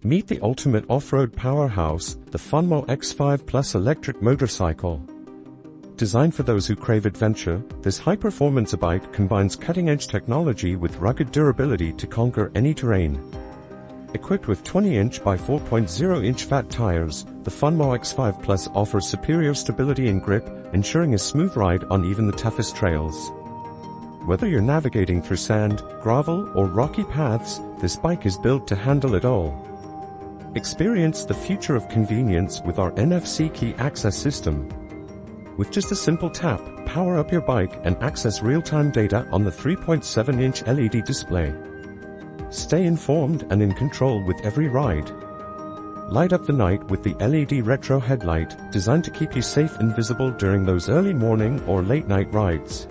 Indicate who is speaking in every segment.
Speaker 1: Meet the ultimate off-road powerhouse, the FUNMO X5 PLUS electric motorcycle. Designed for those who crave adventure, this high-performance bike combines cutting-edge technology with rugged durability to conquer any terrain. Equipped with 20-inch by 4.0-inch fat tires, the FUNMO X5 PLUS offers superior stability and grip, ensuring a smooth ride on even the toughest trails. Whether you're navigating through sand, gravel, or rocky paths, this bike is built to handle it all. Experience the future of convenience with our NFC key access system. With just a simple tap, power up your bike and access real-time data on the 3.7-inch LED display. Stay informed and in control with every ride. Light up the night with the LED retro headlight, designed to keep you safe and visible during those early morning or late night rides.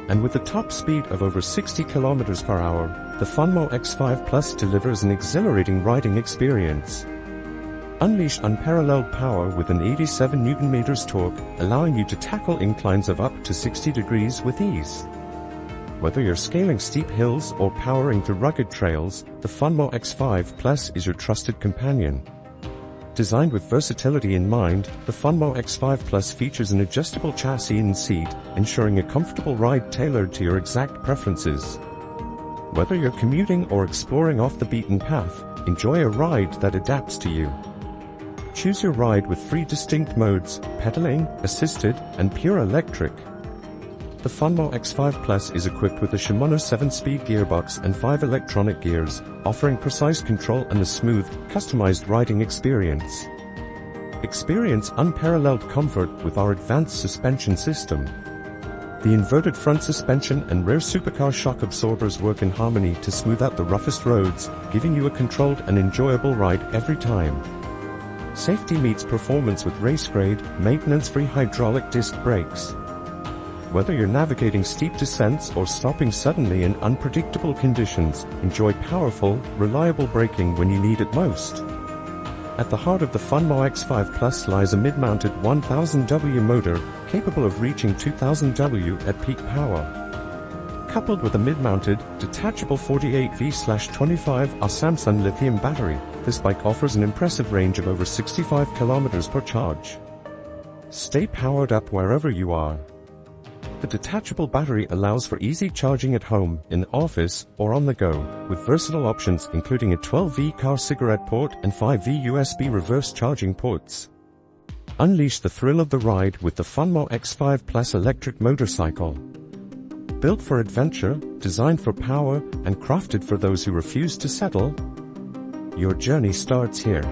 Speaker 1: And with a top speed of over 60 km per hour, the FUNMO X5 PLUS delivers an exhilarating riding experience. Unleash unparalleled power with an 87 Nm torque, allowing you to tackle inclines of up to 60 degrees with ease. Whether you're scaling steep hills or powering through rugged trails, the FUNMO X5 PLUS is your trusted companion. Designed with versatility in mind, the FUNMO X5 PLUS features an adjustable chassis and seat, ensuring a comfortable ride tailored to your exact preferences. Whether you're commuting or exploring off the beaten path, enjoy a ride that adapts to you. Choose your ride with 3 distinct modes: pedaling, assisted, and pure electric. The FUNMO X5 PLUS is equipped with a Shimano 7-speed gearbox and 5 electronic gears, offering precise control and a smooth, customized riding experience. Experience unparalleled comfort with our advanced suspension system. The inverted front suspension and rear supercar shock absorbers work in harmony to smooth out the roughest roads, giving you a controlled and enjoyable ride every time. Safety meets performance with race-grade, maintenance-free hydraulic disc brakes. Whether you're navigating steep descents or stopping suddenly in unpredictable conditions, enjoy powerful, reliable braking when you need it most. At the heart of the FUNMO X5 PLUS lies a mid-mounted 2000W motor, capable of reaching 2000W at peak power. Coupled with a mid-mounted, detachable 48V/25Ah Samsung Lithium battery, this bike offers an impressive range of over 65 km per charge. Stay powered up wherever you are. The detachable battery allows for easy charging at home, in the office, or on the go, with versatile options including a 12V car cigarette port and 5V USB reverse charging ports. Unleash the thrill of the ride with the FUNMO X5 PLUS electric motorcycle. Built for adventure, designed for power, and crafted for those who refuse to settle, your journey starts here.